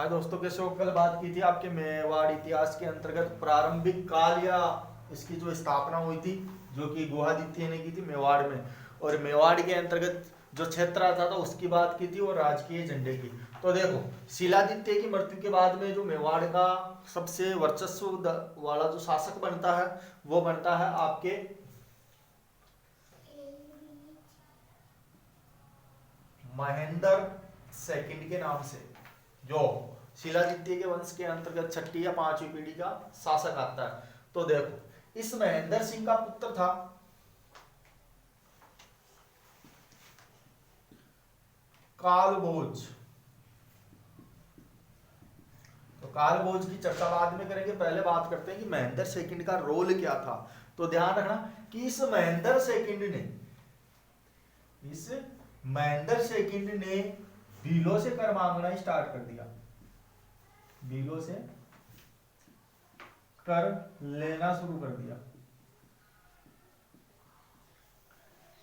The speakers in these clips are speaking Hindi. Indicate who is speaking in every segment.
Speaker 1: हाँ दोस्तों, कैसे हो? कल बात की थी आपके मेवाड़ इतिहास के अंतर्गत प्रारंभिक काल या इसकी जो स्थापना हुई थी, जो कि गुहादित्य ने की थी मेवाड़ में। और मेवाड़ के अंतर्गत जो क्षेत्र आता था उसकी बात की थी और राजकीय झंडे की। तो देखो, शिलादित्य की मृत्यु के बाद में जो मेवाड़ का सबसे वर्चस्व वाला जो शासक बनता है वो बनता है आपके महेंद्र सेकंड के नाम से, जो शिलादित्य के वंश के अंतर्गत छठी या पांचवी पीढ़ी का शासक आता है। तो देखो, इस महेंद्र सिंह का पुत्र था कालभोज। तो कालभोज की चर्चा बाद में करेंगे, पहले बात करते हैं कि महेंद्र सेकंड का रोल क्या था। तो ध्यान रखना कि इस महेंद्र सेकंड ने भीलों से कर मांगना स्टार्ट कर दिया, भीलों से कर लेना शुरू कर दिया।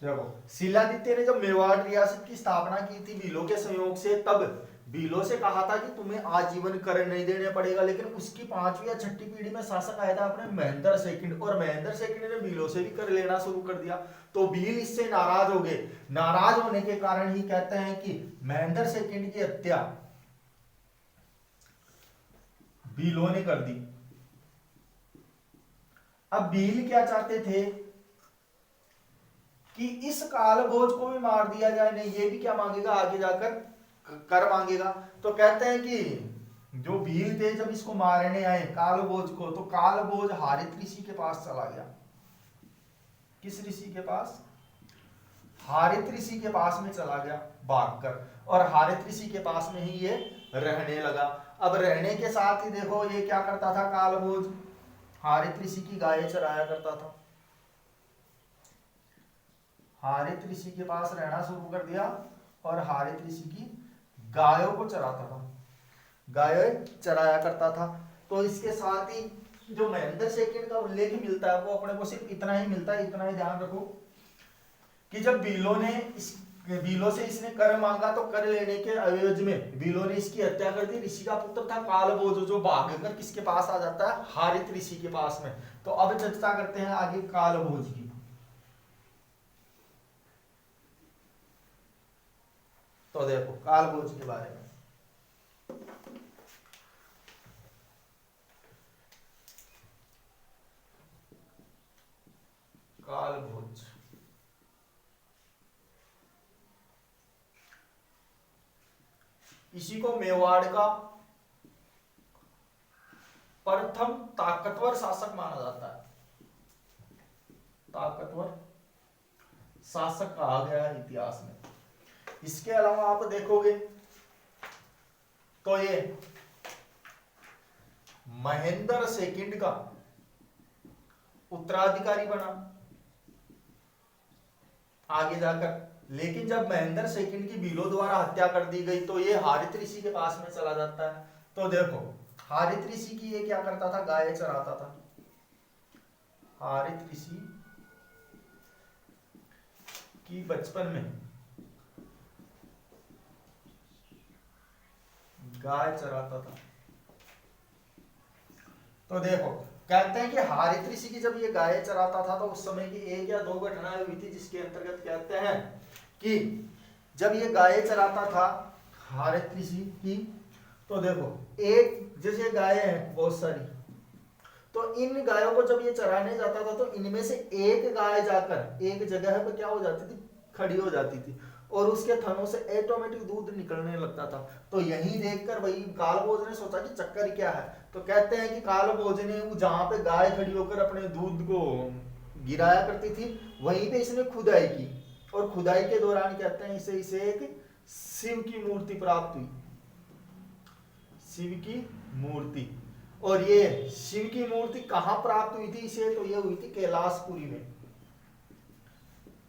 Speaker 1: देखो, शिलादित्य ने जब मेवाड़ रियासत की स्थापना की थी भीलों के संयोग से, तब भीलों से कहा था कि तुम्हें आजीवन कर नहीं देने पड़ेगा, लेकिन उसकी पांचवी या छठी पीढ़ी में शासक आया था अपने महेंद्र सेकंड, और महेंद्र सेकंड ने भीलों से भी कर लेना शुरू कर दिया। तो भील इससे नाराज हो गए। नाराज होने के कारण ही कहते हैं कि महेंद्र सेकंड की हत्या भीलों ने कर दी। अब भील क्या चाहते थे कि इस कालभोज को भी मार दिया जाए। नहीं, ये भी क्या मांगेगा, आगे जाकर कर मांगेगा। तो कहते हैं कि जो भील थे जब इसको मारने आए कालभोज को, तो कालभोज हारित ऋषि के पास चला गया। किस ऋषि के पास? हारित ऋषि के पास में चला गया भागकर, और हारित ऋषि के पास में ही ये रहने लगा। अब रहने के साथ ही देखो ये क्या करता था कालभोज, हारित ऋषि की गायें चराया करता था। हारित ऋषि के पास रहना शुरू कर दिया और हारित ऋषि की गायों को चराता था, गायें चराया करता था। तो इसके साथ ही जो महेंद्र सेकंड का उल्लेख मिलता है वो अपने को सिर्फ इतना ही मिलता है। इतना ही ध्यान रखो कि जब भीलों से इसने कर मांगा, तो कर लेने के अवज में भीलों ने इसकी हत्या कर दी। ऋषि का पुत्र था कालभोज, जो भागकर किसके पास आ जाता है? हारित ऋषि के पास में। तो अब चर्चा करते हैं आगे कालभोज की। तो देखो कालभोज के बारे में, कालभोज इसी को मेवाड़ का प्रथम ताकतवर शासक माना जाता है। ताकतवर शासक कहा गया है इतिहास में। इसके अलावा आप देखोगे तो ये महेंद्र सेकंड का उत्तराधिकारी बना आगे जाकर। लेकिन जब महेंद्र सेकंड की भीलों द्वारा हत्या कर दी गई तो ये हारित ऋषि के पास में चला जाता है। तो देखो, हारित ऋषि की ये क्या करता था? गाय चराता था। हारित ऋषि की बचपन में गाय चराता था। तो देखो, कहते हैं कि हारित ऋषि की जब ये गाय चराता था तो उस समय की एक या दो घटनाएं हुई थी, जिसके अंतर्गत कहते हैं कि जब ये गाय चराता था हारित ऋषि की, तो देखो एक जैसे गायें हैं बहुत सारी, तो इन गायों को जब ये चराने जाता था तो इनमें से एक गाय जाकर एक जगह पर क्या हो जाती थी? खड़ी हो जाती थी, और उसके थनों से ऑटोमेटिक दूध निकलने लगता था। तो यही देखकर वही कालभोज ने सोचा कि चक्कर क्या है। तो कहते हैं कि कालभोज ने जहां पे गाय खड़ी होकर अपने दूध को गिराया करती थी वहीं पे इसने खुदाई की, और खुदाई के दौरान कहते हैं इसे एक शिव की मूर्ति प्राप्त हुई। शिव की मूर्ति। और ये शिव की मूर्ति कहां प्राप्त हुई थी इसे? तो ये हुई थी कैलाशपुरी में।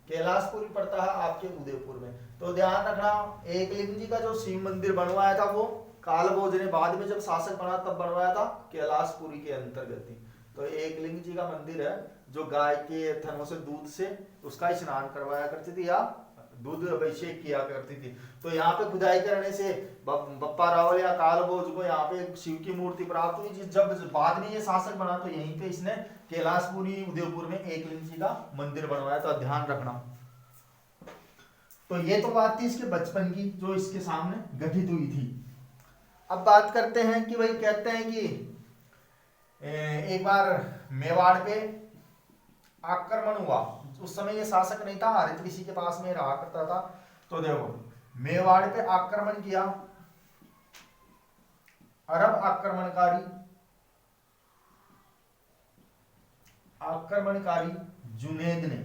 Speaker 1: कैलाशपुरी पड़ता है आपके उदयपुर में। तो ध्यान रखना, एकलिंग जी का जो शिव मंदिर बनवाया था वो कालभोज ने बाद में जब शासक बना तब बनवाया था, कैलाशपुरी के अंतर्गत ही। तो एकलिंग जी का मंदिर है जो गाय के थनों से दूध से उसका स्नान करवाया करती थी या दूध अभिषेक किया करती थी। तो यहाँ पे खुदाई करने से बप्पा रावल या काल भोज को यहाँ पे शिव की मूर्ति प्राप्त हुई। जब बाद में ये शासक बना तो यहीं पे इसने कैलाशपुरी उदयपुर में एकलिंग जी का मंदिर बनवाया। तो ध्यान रखना। तो ये तो बात थी इसके बचपन की जो इसके सामने घटित हुई थी। अब बात करते हैं कि भाई कहते हैं कि एक बार मेवाड़ पे आक्रमण हुआ। उस समय ये शासक नहीं था, हरित ऋषि के पास में रहा करता था। तो देखो मेवाड़ पे आक्रमण किया अरब आक्रमणकारी जुनेद ने।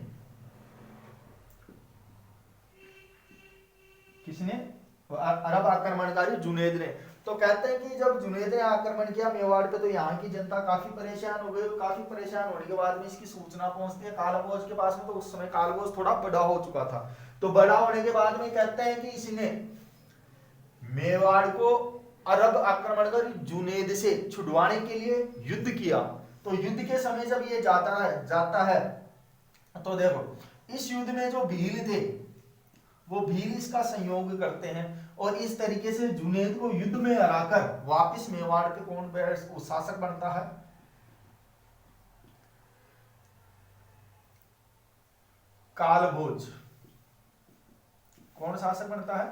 Speaker 1: किसने? अरब आक्रमणकारी जुनेद ने। तो कहते हैं कि जब जुनेद ने आक्रमण किया मेवाड़ पे तो यहाँ की जनता काफी परेशान हो गई। काफी परेशान होने के बाद में इसकी सूचना पहुंचती है कालभोज के पास में। तो उस समय कालभोज थोड़ा बड़ा हो चुका था। तो बड़ा होने के बाद में कहते हैं कि इसने मेवाड़ को अरब आक्रमणकारी जुनेद से छुड़वाने के लिए युद्ध किया। तो युद्ध के समय जब ये जाता है तो देखो इस युद्ध में जो भील थे वो भील इसका संयोग करते हैं और इस तरीके से जुनेद को युद्ध में हराकर वापस मेवाड़ पे कौन शासक बनता है? कालभोज। कौन शासक बनता है?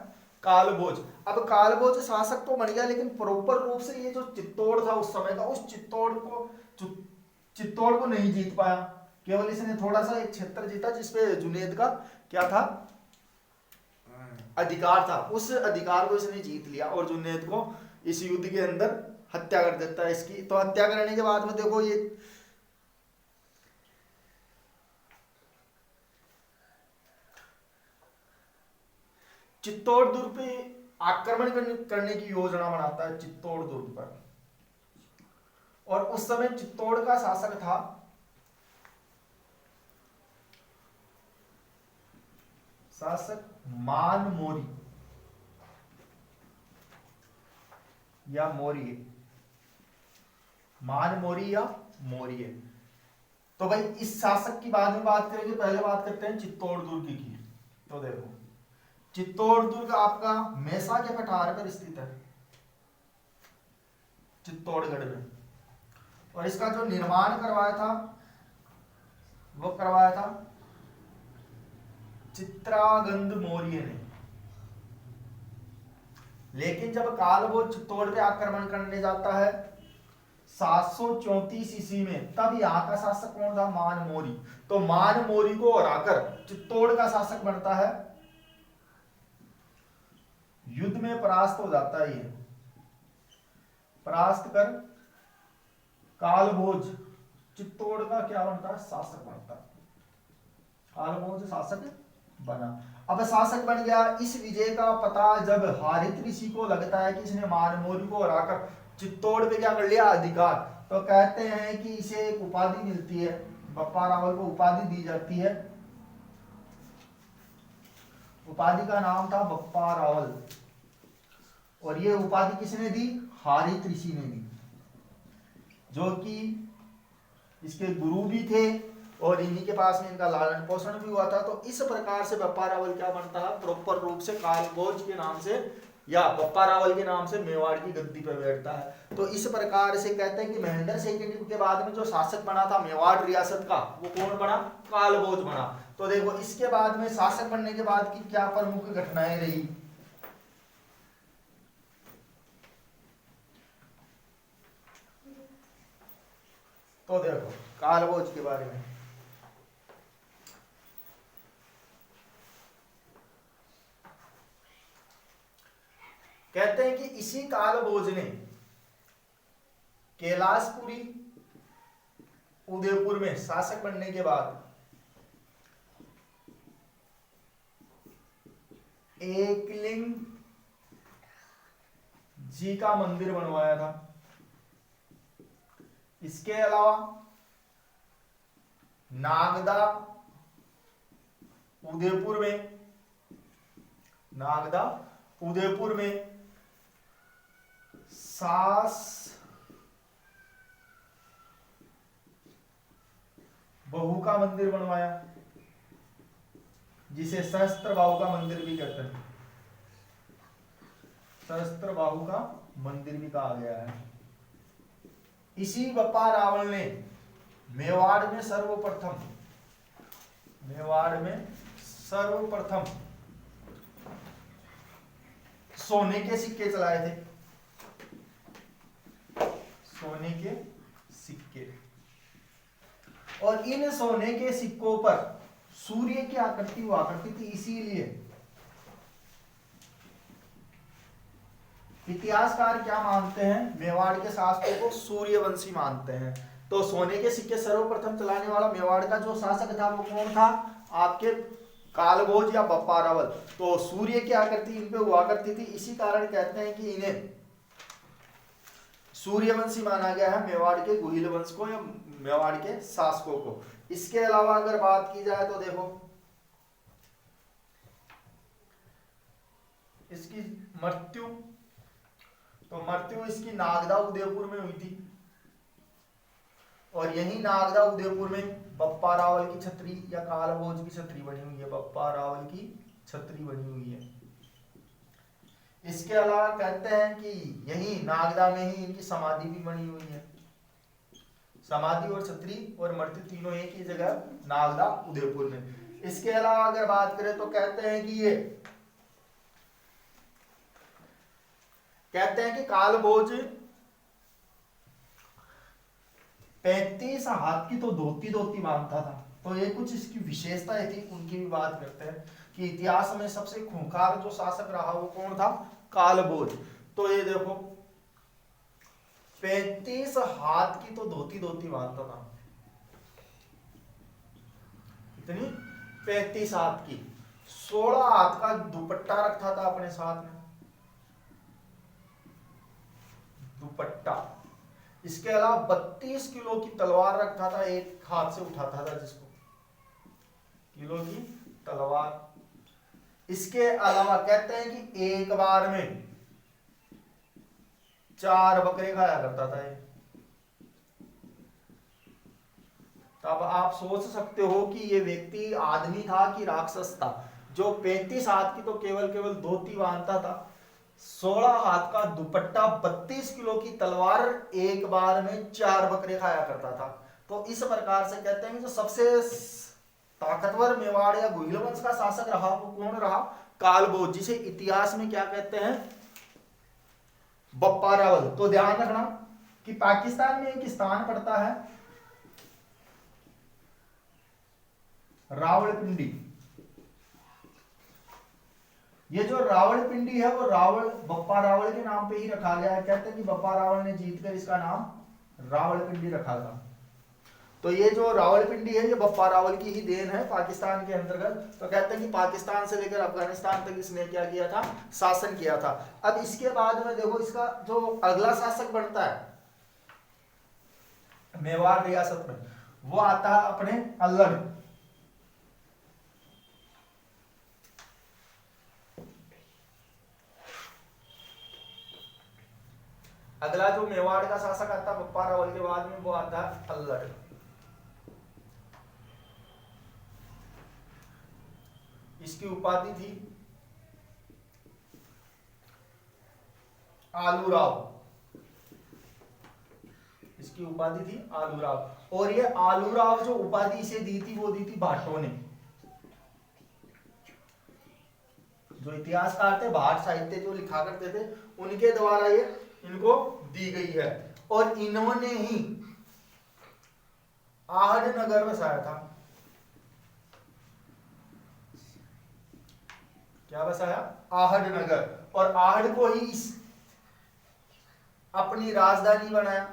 Speaker 1: कालभोज। अब कालभोज शासक तो बन गया लेकिन प्रॉपर रूप से ये जो चित्तौड़ था उस समय का, उस चित्तौड़ को नहीं जीत पाया। केवल इसने थोड़ा सा एक क्षेत्र जीता जिसपे जुनेद का क्या था? अधिकार था। उस अधिकार को इसने जीत लिया और जुनेद को इस युद्ध के अंदर हत्या कर देता है इसकी। तो हत्या करने के बाद में देखो ये चित्तौड़ दुर्ग पे आक्रमण करने की योजना बनाता है चित्तौड़ दुर्ग पर। और उस समय चित्तौड़ का शासक था मान मोरी या मौर्य। मान मोरी या मौर्य। तो भाई इस शासक की बाद में बात करेंगे, पहले बात करते हैं चित्तौड़ दुर्ग की। तो देखो चित्तौड़ दुर्ग आपका मैसा के पठार पर स्थित है चित्तौड़गढ़ में। और इसका जो निर्माण करवाया था वो करवाया था चित्रागंद मौर्य ने। लेकिन जब कालभोज चित्तौड़ पे आक्रमण करने जाता है 734 ईस्वी में, तब यहाँ का शासक कौन था? मान मोरी। तो मान मोरी को हराकर चित्तौड़ का शासक बनता है। युद्ध में परास्त हो जाता है। ये परास्त कर कालभोज चित्तौड़ का क्या बनता है? शासक बनता है। कालभोज शासक बना। अब शासक बन गया। इस विजय का पता जब हारित ऋषि को लगता है कि इसने मानमोरी को हराकर चित्तौड़ पे क्या कर लिया? अधिकार। तो कहते हैं कि इसे एक उपाधि मिलती है, बप्पा रावल को उपाधि दी जाती है। उपाधि का नाम था बप्पा रावल। और ये उपाधि किसने दी? हारित ऋषि ने दी, जो कि इसके गुरु भी थे और इन्हीं के पास में इनका लालन पोषण भी हुआ था। तो इस प्रकार से बप्पा रावल क्या बनता है? प्रॉपर रूप से कालभोज के नाम से या बप्पा रावल के नाम से मेवाड़ की गद्दी पर बैठता है। तो इस प्रकार से कहते हैं कि महेंद्र सेकेंड के बाद में जो शासक बना था मेवाड़ रियासत का, वो कौन बना? कालभोज बना। तो देखो इसके बाद में शासक बनने के बाद की क्या प्रमुख घटनाएं रही। तो देखो कालभोज के बारे में कहते हैं कि इसी कालभोज ने कैलाशपुरी उदयपुर में शासक बनने के बाद एकलिंग जी का मंदिर बनवाया था। इसके अलावा नागदा उदयपुर में सास बहू का मंदिर बनवाया। जिसे सहस्त्रबाहु का मंदिर भी कहते हैं, सहस्त्रबाहु का मंदिर भी कहा गया है। इसी बप्पा रावल ने मेवाड़ में सर्वप्रथम सोने के सिक्के चलाए थे, सोने के सिक्के। और इन सोने के सिक्कों पर सूर्य की आकृति हुआ करती थी, इसीलिए इतिहासकार क्या मानते हैं, मेवाड़ के शासकों को सूर्यवंशी मानते हैं। तो सोने के सिक्के सर्वप्रथम चलाने वाला मेवाड़ का जो शासक था वो कौन था, आपके कालभोज या बप्पा रावल। तो सूर्य की आकृति इन पे हुआ करती थी, इसी कारण कहते हैं कि इन्हें सूर्यवंशी माना गया है, मेवाड़ के गुहिल वंश को या मेवाड़ के शासकों को। इसके अलावा अगर बात की जाए तो देखो इसकी मृत्यु, तो मृत्यु इसकी नागदा उदयपुर में हुई थी, और यही नागदा उदयपुर में बप्पा रावल की छतरी या कालभोज की छतरी बनी हुई है, बप्पा रावल की छतरी बनी हुई है। इसके अलावा कहते हैं कि यही नागदा में ही इनकी समाधि भी बनी हुई है। समाधि और छतरी और मृत्यु तीनों एक ही जगह नागदा उदयपुर में। इसके अलावा अगर बात करें तो कहते हैं कि कालभोज 35 हाथ की तो धोती बांधता था। तो ये कुछ इसकी विशेषताएं थी, उनकी भी बात करते हैं कि इतिहास में सबसे खूंखार जो शासक रहा वो कौन था, कालभोज। तो ये देखो 35 हाथ की तो धोती बांधता था, इतनी 35 हाथ की, 16 हाथ का दुपट्टा रखता था अपने साथ में, दुपट्टा। इसके अलावा 32 किलो की तलवार रखता था, एक हाथ से उठाता था जिसको, किलो की तलवार। इसके अलावा कहते हैं कि एक बार में 4 बकरे खाया करता था ये। तब आप सोच सकते हो कि ये व्यक्ति आदमी था कि राक्षस था, जो 35 हाथ की तो केवल धोती बांधता था, 16 हाथ का दुपट्टा, 32 किलो की तलवार, एक बार में 4 बकरे खाया करता था। तो इस प्रकार से कहते हैं कि जो सबसे ताकतवर मेवाड़ या गुहिल वंश का शासक रहा वो कौन रहा, कालभोज, जिसे इतिहास में क्या कहते हैं, बप्पा रावल। तो ध्यान रखना कि पाकिस्तान में एक स्थान पड़ता है रावलपिंडी। ये जो रावलपिंडी है वो बप्पा रावल के नाम पे ही रखा गया है। कहते हैं कि बप्पा रावल ने जीतकर इसका नाम रावलपिंडी रखा था। तो ये जो रावलपिंडी है ये बप्पा रावल की ही देन है, पाकिस्तान के अंतर्गत। तो कहते हैं कि पाकिस्तान से लेकर अफगानिस्तान तक इसने क्या किया था, शासन किया था। अब इसके बाद में देखो इसका जो अगला शासक बनता है मेवाड़ रियासत में, वो आता है अपने अल्लड़। अगला जो मेवाड़ का शासक आता है बप्पा रावल के बाद में, वो आता है अल्लड़। इसकी उपाधि थी आलूराव, इसकी उपाधि थी आलूराव। और ये आलूराव जो उपाधि इसे दी थी वो दी थी भाटों ने। जो इतिहासकार थे, भाट साहित्य जो लिखा करते थे, उनके द्वारा ये इनको दी गई है। और इन्होंने ही आहड़ नगर बसाया था। क्या बसाया, आहड़ नगर। और आहड़ को ही अपनी राजधानी बनाया,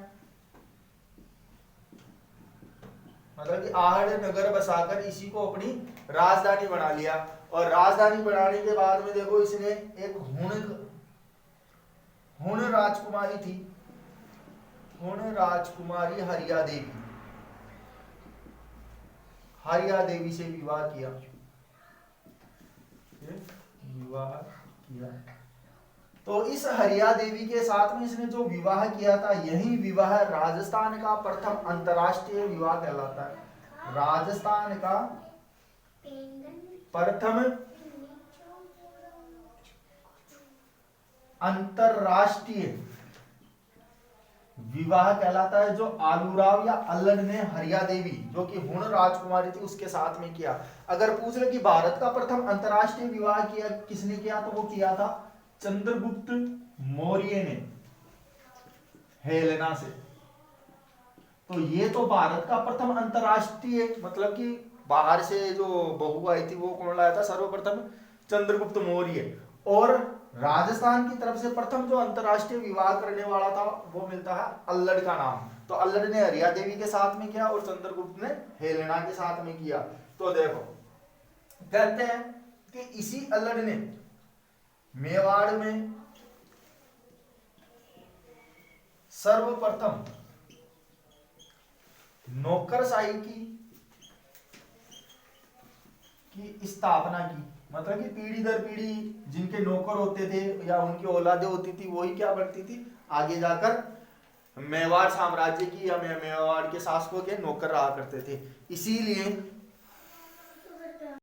Speaker 1: मतलब कि आहड़ नगर बसाकर इसी को अपनी राजधानी बना लिया। और राजधानी बनाने के बाद में देखो इसने एक हुण राजकुमारी थी, हुण राजकुमारी हरिया देवी से विवाह किया, तो इस हरिया देवी के साथ में इसने जो विवाह किया था, यही विवाह राजस्थान का प्रथम अंतरराष्ट्रीय विवाह कहलाता है। राजस्थान का प्रथम अंतरराष्ट्रीय विवाह कहलाता है, जो आलूराव या अल्लड ने हरिया देवी जो कि हुण राजकुमारी थी उसके साथ में किया। अगर पूछ ले कि भारत का प्रथम अंतरराष्ट्रीय विवाह किया किसने किया, तो वो किया था चंद्रगुप्त मौर्य ने हेलेना से। तो ये तो भारत का प्रथम अंतरराष्ट्रीय, मतलब कि बाहर से जो बहू आई थी वो कौन लाया था, सर्वप्रथम चंद्रगुप्त मौर्य। और राजस्थान की तरफ से प्रथम जो अंतरराष्ट्रीय विवाह करने वाला था वो मिलता है अल्लड का नाम। तो अल्लड ने हरिया देवी के साथ में किया और चंद्रगुप्त ने हेलेना के साथ में किया। तो देखो कहते हैं कि इसी अल्लड ने मेवाड़ में सर्वप्रथम नौकरशाही की स्थापना की। मतलब कि पीढ़ी दर पीढ़ी जिनके नौकर होते थे या उनकी औलादें होती थी वही क्या करती थी, आगे जाकर मेवाड़ साम्राज्य की या मेवाड़ के शासकों के नौकर रहा करते थे। इसीलिए